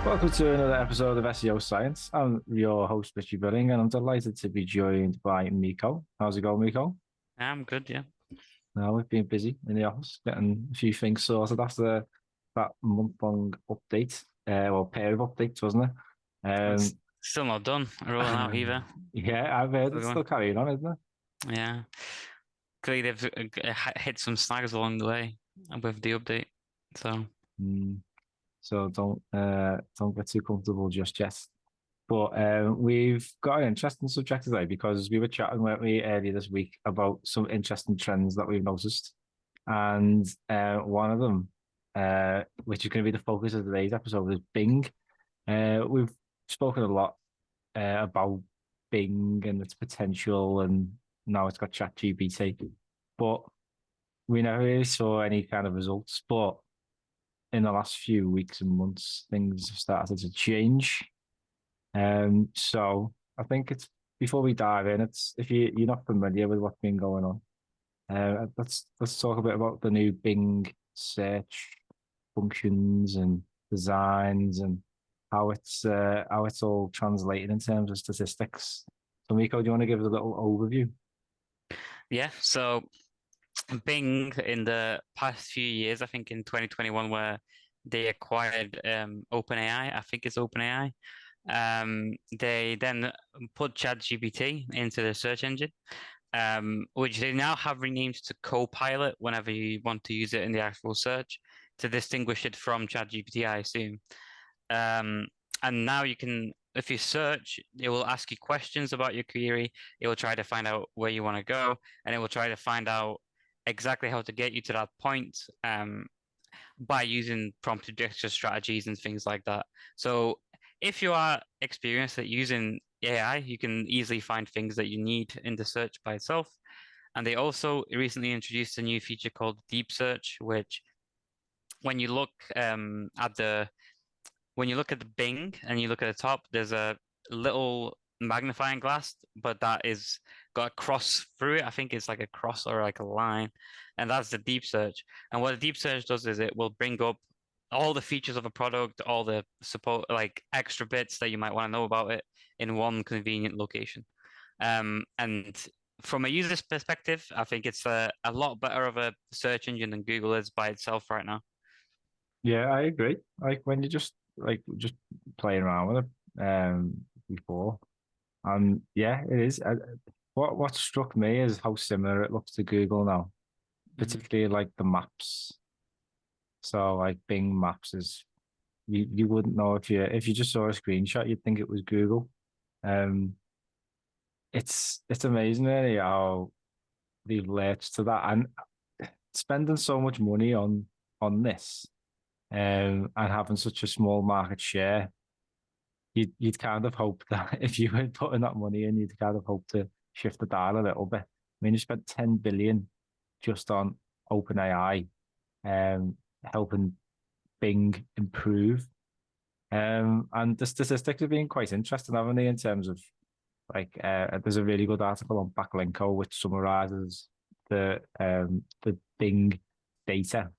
Welcome to another episode of SEO Science. I'm your host, Richie Billing, and I'm delighted to be joined by Miko. How's it going, Miko? I'm good, yeah. No, we've been busy in the office, getting a few things sorted after that month-long update, or pair of updates, wasn't it? It's still not done, rolling out either. Yeah, I've heard it's still carrying on, isn't it? Yeah. Clearly they've hit some snags along the way with the update. So don't get too comfortable just yet. But we've got an interesting subject today because we were chatting, weren't we, earlier this week about some interesting trends that we've noticed. And one of them, which is going to be the focus of today's episode, is Bing. We've spoken a lot about Bing and its potential, and now it's got ChatGPT. But we never really saw any kind of results. But in the last few weeks and months, things have started to change. So I think it's before we dive in, it's if you're not familiar with what's been going on, let's talk a bit about the new Bing search functions and designs and how it's all translated in terms of statistics. So Miko, do you want to give us a little overview? Yeah, so Bing in the past few years, I think in 2021, where they acquired OpenAI, I think it's OpenAI. They then put ChatGPT into the search engine, which they now have renamed to Copilot whenever you want to use it in the actual search to distinguish it from ChatGPT, I assume. And now you can, if you search, it will ask you questions about your query. It will try to find out where you want to go, and it will try to find out exactly how to get you to that point by using prompt injection strategies and things like that. So if you are experienced at using AI, you can easily find things that you need in the search by itself. And they also recently introduced a new feature called Deep Search, which when you look at the Bing and you look at the top, there's a little magnifying glass, but that is got a cross through it. I think it's like a cross or like a line, and that's the deep search. And what the deep search does is it will bring up all the features of a product, all the support, like extra bits that you might want to know about it in one convenient location. And from a user's perspective, I think it's a lot better of a search engine than Google is by itself right now. Yeah, I agree. Like when you just playing around with it before. And yeah, it is. What struck me is how similar it looks to Google now, Mhm. particularly like the maps. So like Bing Maps is you wouldn't know if you just saw a screenshot, you'd think it was Google. Um, it's amazing really how they've led to that and spending so much money on this and having such a small market share. You'd kind of hope that if you were putting that money in, you'd kind of hope to shift the dial a little bit. I mean, you spent 10 billion just on OpenAI, helping Bing improve. And the statistics have been quite interesting, haven't they, in terms of there's a really good article on Backlinko which summarizes the Bing data.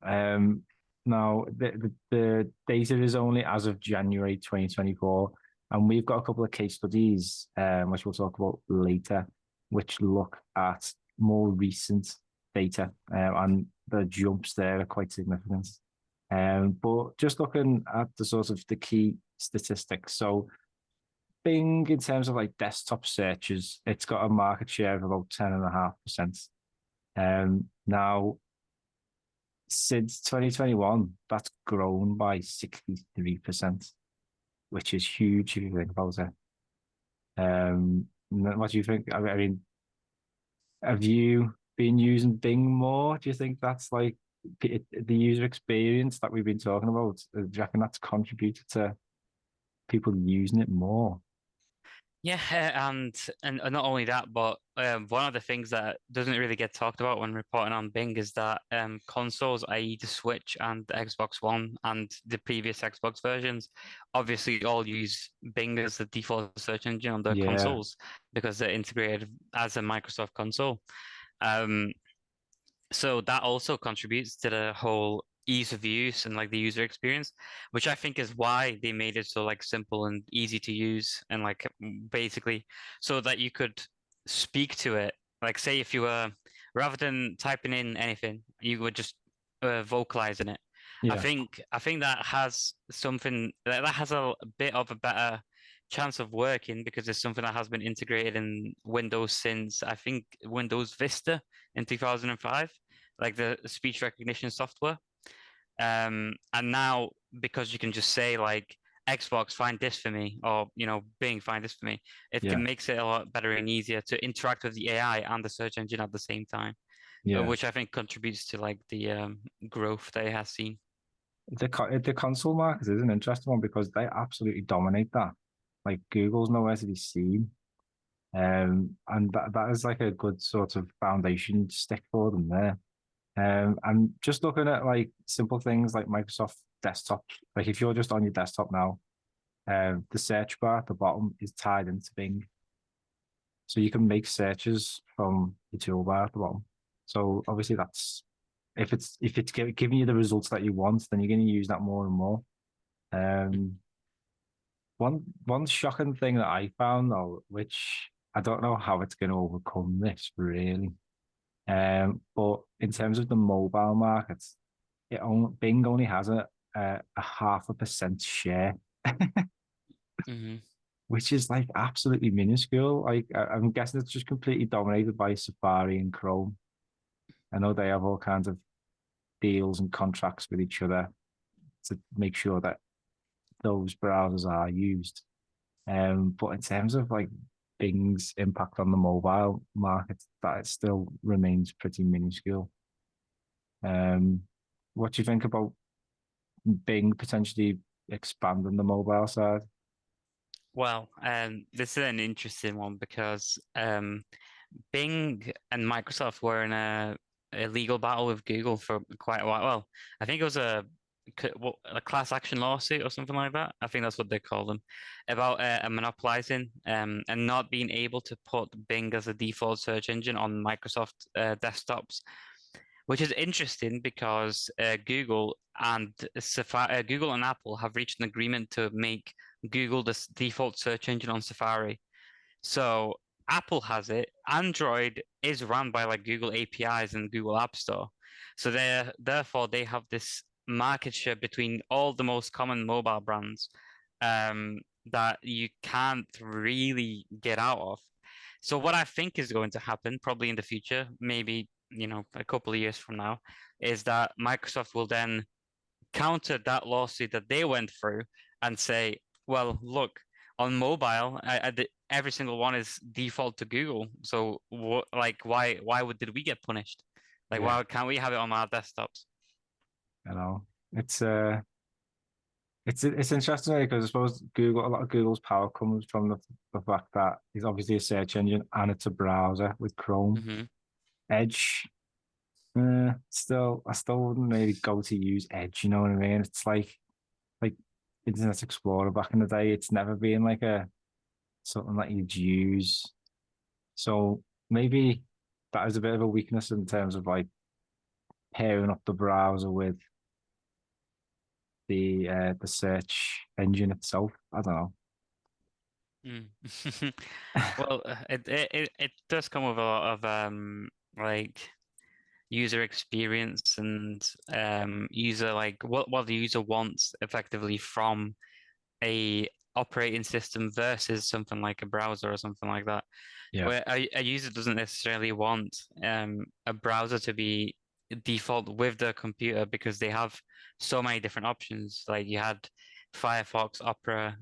Um, Now, the data is only as of January 2024, and we've got a couple of case studies, which we'll talk about later, which look at more recent data, and the jumps there are quite significant. But just looking at the sort of the key statistics, so Bing, in terms of like desktop searches, it's got a market share of about 10.5%. Now, since 2021, that's grown by 63%, which is huge if you think about it. What do you think? I mean, have you been using Bing more? Do you think that's like the user experience that we've been talking about? Do you reckon that's contributed to people using it more? Yeah, and not only that, but one of the things that doesn't really get talked about when reporting on Bing is that consoles, i.e., the Switch and the Xbox One and the previous Xbox versions, obviously all use Bing as the default search engine on their Yeah, consoles because they're integrated as a Microsoft console. Um, so that also contributes to the whole ease of use and like the user experience, which I think is why they made it so like simple and easy to use and like basically so that you could speak to it. Like say if you were rather than typing in anything, you would just vocalizing it. Yeah, I think that has something that has a bit of a better chance of working because it's something that has been integrated in Windows since I think Windows Vista in 2005, like the speech recognition software. And now because you can just say like Xbox find this for me, or Bing find this for me, it yeah, can makes it a lot better and easier to interact with the AI and the search engine at the same time, yeah. which I think contributes to like the growth that it has seen. The console market is an interesting one because they absolutely dominate that. Like Google's nowhere to be seen. And that is like a good sort of foundation stick for them there. And just looking at like simple things like Microsoft Desktop, like if you're just on your desktop now, the search bar at the bottom is tied into Bing, so you can make searches from the toolbar at the bottom. So obviously that's if it's giving you the results that you want, then you're going to use that more and more. Um, one shocking thing that I found though, which I don't know how it's going to overcome this really. But in terms of the mobile market, Bing only has a 0.5% share, Hmm. which is like absolutely minuscule. Like I'm guessing it's just completely dominated by Safari and Chrome. I know they have all kinds of deals and contracts with each other to make sure that those browsers are used. But in terms of like Bing's impact on the mobile market, that it still remains pretty minuscule. Um, what do you think about Bing potentially expanding the mobile side? Well, this is an interesting one because Bing and Microsoft were in a legal battle with Google for quite a while. Well, I think it was a class action lawsuit or something like that. I think that's what they call them, about monopolizing and not being able to put Bing as a default search engine on Microsoft desktops, which is interesting because Google and Apple have reached an agreement to make Google the default search engine on Safari. So Apple has it. Android is run by like Google APIs and Google App Store. So therefore they have this market share between all the most common mobile brands that you can't really get out of. So what I think is going to happen probably in the future, maybe, a couple of years from now, is that Microsoft will then counter that lawsuit that they went through and say, well, look, on mobile, every single one is default to Google. So what, like, did we get punished? Like, Yeah, why can't we have it on our desktops? you know, it's uh, it's interesting because I suppose Google a lot of Google's power comes from the fact that it's obviously a search engine and it's a browser with Chrome. Hmm. Edge, I still wouldn't really go to use Edge. You know what I mean? It's like Internet Explorer back in the day. It's never been like a something that you'd use. So maybe that is a bit of a weakness in terms of like pairing up the browser with the search engine itself. I don't know. Mm. Well, it does come with a lot of like user experience and user like what the user wants effectively from a operating system versus something like a browser or something like that, Yeah, where a user doesn't necessarily want a browser to be default with their computer because they have so many different options. Like you had Firefox, Opera,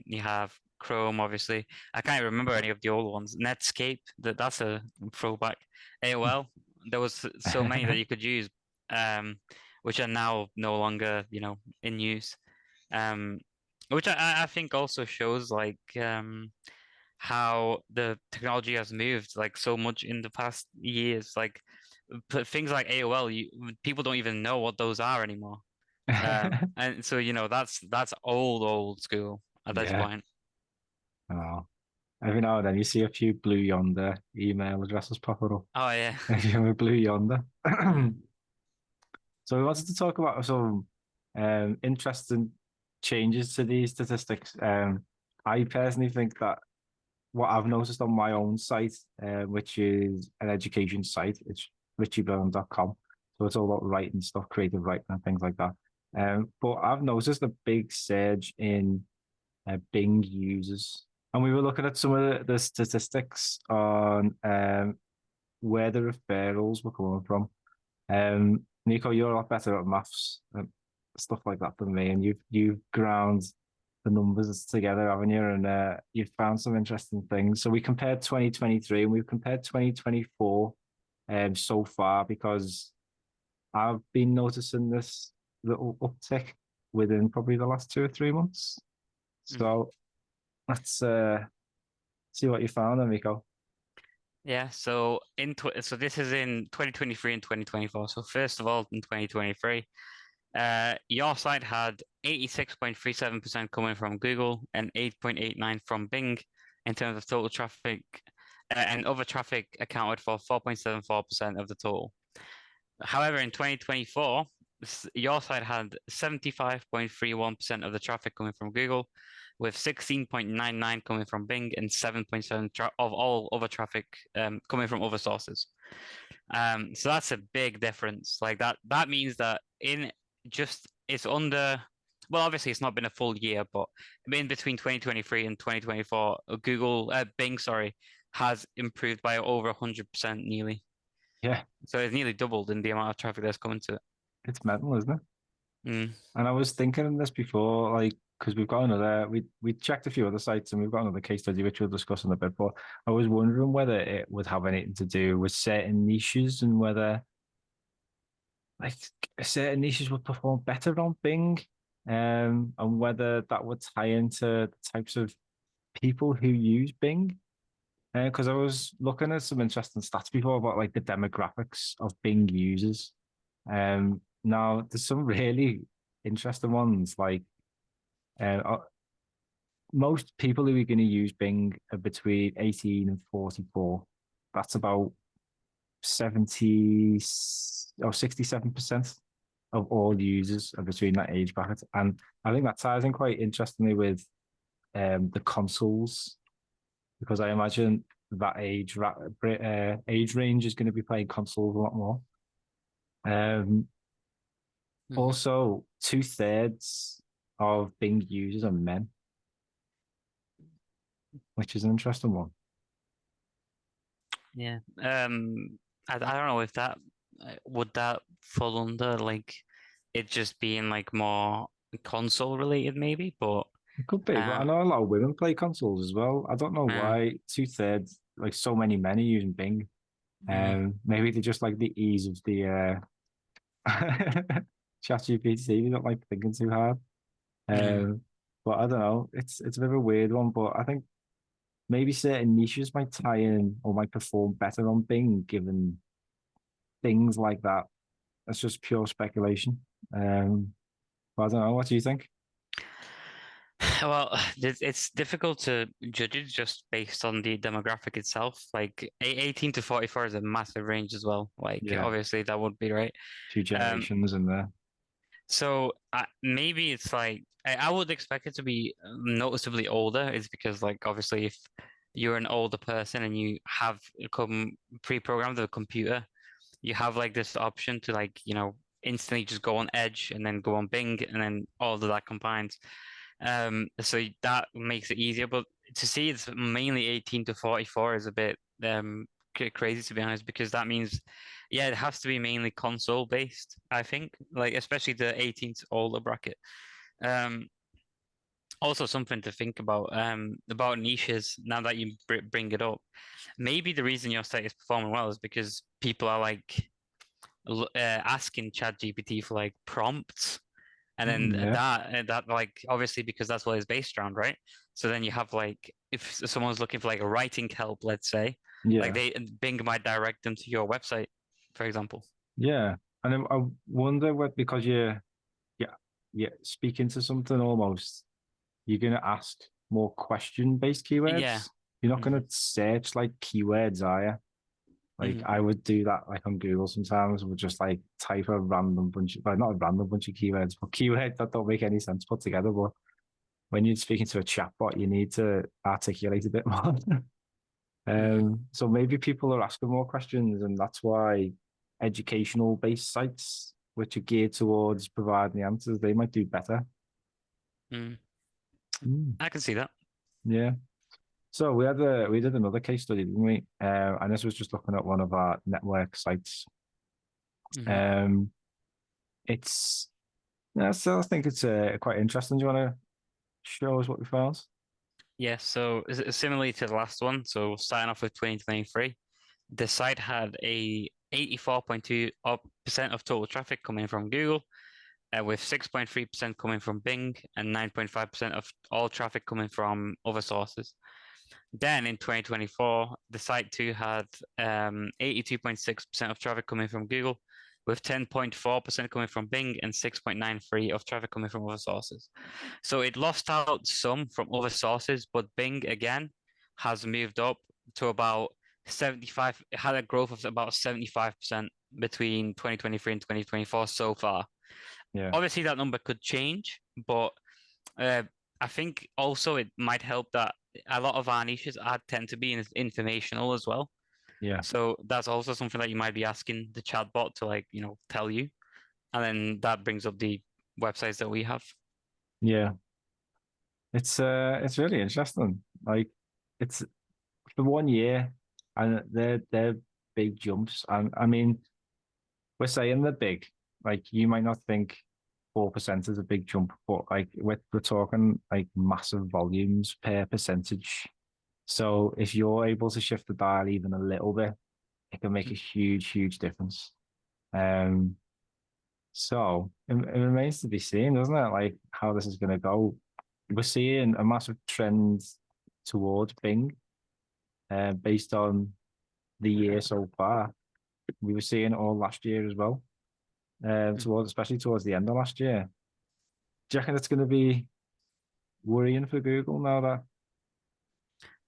you have Chrome, obviously. I can't remember any of the old ones. Netscape, that's a throwback. AOL, there was so many that you could use, um, which are now no longer, in use. Um, which I think also shows like how the technology has moved like so much in the past years. Like things like AOL, people don't even know what those are anymore. And so that's old school at this yeah. point. Oh, every now and then you see a few Blue Yonder email addresses popping up. Oh yeah. If you have a Blue Yonder, So we wanted to talk about some interesting changes to these statistics. I personally think that what I've noticed on my own site, which is an education site, it's richieburn.com. So it's all about writing stuff, creative writing and things like that. But I've noticed a big surge in Bing users. And we were looking at some of the statistics on where the referrals were coming from. Nico, you're a lot better at maths and stuff like that than me, and you've ground the numbers together, haven't you? And you've found some interesting things. So we compared 2023 and we've compared 2024 so far because I've been noticing this little uptick within probably the last 2 or 3 months. Mm. So let's see what you found, Nico. Yeah, so so this is in 2023 and 2024. So first of all, in 2023, your site had 86.37% coming from Google and 8.89 from Bing in terms of total traffic, and other traffic accounted for 4.74% of the total. However, in 2024, your site had 75.31% of the traffic coming from Google, with 16.99 coming from Bing and 7.7 of all other traffic coming from other sources. So that's a big difference. Like that means that in just it's under, well, obviously it's not been a full year, but in between 2023 and 2024, Bing, sorry, has improved by over 100% nearly. Yeah, So it's nearly doubled in the amount of traffic that's coming to it. it's mental, isn't it? Mm. And I was thinking of this before, like, because we've got another, we checked a few other sites and we've got another case study which we'll discuss in a bit. But I was wondering whether it would have anything to do with certain niches and whether like certain niches would perform better on Bing, and whether that would tie into the types of people who use Bing. Because I was looking at some interesting stats before about like the demographics of Bing users. Now there's some really interesting ones like most people who are going to use Bing are between 18 and 44. That's about 70 or 67% of all users are between that age bracket. And I think that ties in quite interestingly with the consoles, because I imagine that age range is going to be playing consoles a lot more. Hmm. Also, 2/3 of Bing users are men, which is an interesting one. Yeah. I don't know if that would that fall under like it just being like more console related maybe, but It could be, but I um know a lot of women play consoles as well. I don't know uh, why 2/3, like so many men are using Bing. mm, Maybe they just like the ease of the ChatGPT. They don't like thinking too hard. mm. Um, but I don't know. It's a bit of a weird one, but I think maybe certain niches might tie in or might perform better on Bing, given things like that. That's just pure speculation. But I don't know. What do you think? Well, it's difficult to judge it just based on the demographic itself. Like 18 to 44 is a massive range as well. Like Yeah, obviously that would be right. two Um, generations in there. so maybe it's like I would expect it to be noticeably older. Is because like obviously if you're an older person and you have come pre-programmed the computer, you have like this option to like instantly just go on Edge and then go on Bing and then all of that combined. So that makes it easier. But to see it's mainly 18 to 44 is a bit crazy to be honest, because that means, yeah, it has to be mainly console based, I think, like especially the 18 to older bracket. Um, Also something to think about niches now that you bring it up. Maybe the reason your site is performing well is because people are like asking ChatGPT for like prompts, and then Yeah, that like obviously because that's what it's based around, right? So then you have like if someone's looking for like a writing help, let's say, like yeah, Bing might direct them to your website, for example. yeah. And I wonder what, because yeah, yeah, speaking to something almost, you're going to ask more question-based Yeah. keywords. You're not going Hmm. to search like keywords, are you? Like I would do that like on Google sometimes, would just like type a random bunch of, well, not a random bunch of keywords, but keywords that don't make any sense put together. But when you're speaking to a chatbot, you need to articulate a bit more. Mm-hmm. So maybe people are asking more questions, and that's why educational based sites, which are geared towards providing the answers, they might do better. Mm. Mm, I can see that. yeah. So we did another case study, didn't we? And this was just looking at one of our network sites. Mm-hmm. Um, it's yeah, so I think it's quite interesting. Do you want to show us what we found? Yeah, so similarly to the last one, so starting off with 2023, the site had a 84.2% of total traffic coming from Google, with 6.3% coming from Bing and 9.5% of all traffic coming from other sources. Then in 2024, the site too had 82.6% of traffic coming from Google, with 10.4% coming from Bing and 6.93% of traffic coming from other sources. So it lost out some from other sources, but Bing again has moved up to about 75, it had a growth of about 75% between 2023 and 2024 so far. Yeah, Obviously, that number could change, but uh, I think also it might help that a lot of our niches are tend to be informational as well. yeah, So that's also something that you might be asking the chatbot to like, tell you. And then that brings up the websites that we have. yeah. It's really interesting. Like it's for 1 year, and they're big jumps. And I mean, we're saying they're big. Like you might not think 4% is a big jump, but like we're talking like massive volumes per percentage. So if you're able to shift the dial even a little bit, it can make a huge, huge difference. Um, so it remains to be seen, doesn't it? Like how this is going to go. We're seeing a massive trend towards Bing, based on the year so far. We were seeing it all last year as well, especially towards the end of last year. Do you reckon it's going to be worrying for Google now that?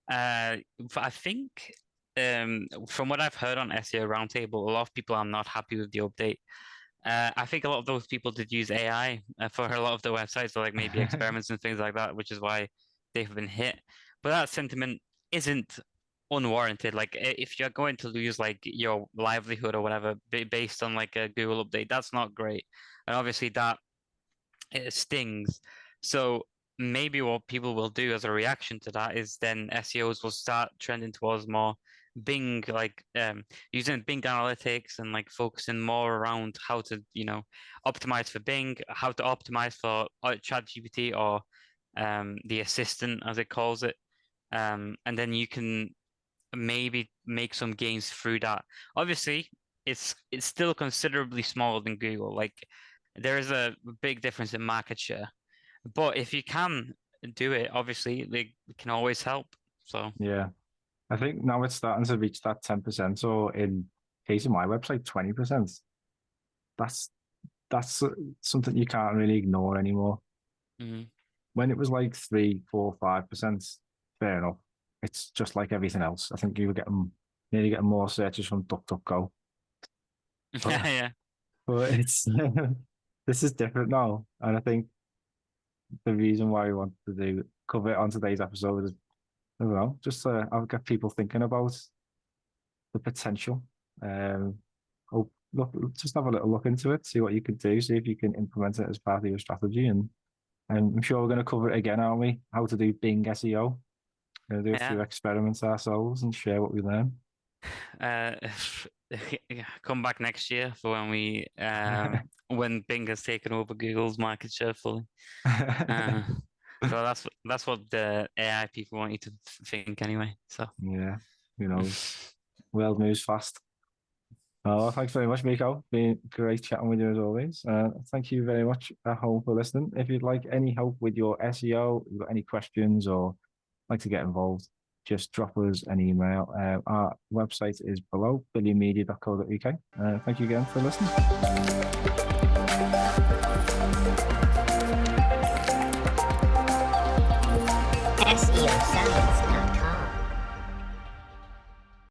I think from what I've heard on SEO Roundtable, a lot of people are not happy with the update. I think a lot of those people did use AI for a lot of the websites, so like maybe experiments and things like that, which is why they've been hit. But that sentiment isn't unwarranted. Like if you're going to lose like your livelihood or whatever based on like a Google update, that's not great. And obviously that it stings. So maybe what people will do as a reaction to that is then SEOs will start trending towards more Bing, like using Bing analytics and like focusing more around how to, optimize for Bing, how to optimize for ChatGPT or the assistant as it calls it. And then you can maybe make some gains through that. Obviously, it's still considerably smaller than Google. Like there is a big difference in market share. But if you can do it, obviously they can always help. So Yeah, I think now it's starting to reach that 10%. So in case of my website, 20%. That's that's something you can't really ignore anymore. mm, When it was like 3, 4, 5%, fair enough. It's just like everything else. I think you were getting nearly getting more searches from DuckDuckGo, but yeah, it's this is different now, and I think the reason why we want to cover it on today's episode is, I don't know, just I'll get people thinking about the potential. Um, look, just have a little look into it, see what you can do, see if you can implement it as part of your strategy, and I'm sure we're going to cover it again, aren't we? How to do Bing SEO. We're going to do a yeah. few experiments ourselves and share what we learn. Uh, come back next year for when Bing has taken over Google's market share fully. Uh, so that's what the AI people want you to think anyway. So Yeah, who knows? World moves fast. Oh, thanks very much, Miko. Been great chatting with you as always. Thank you very much at home for listening. If you'd like any help with your SEO, you've got any questions or like to get involved, just drop us an email. Our website is below, billymedia.co.uk. Thank you again for listening.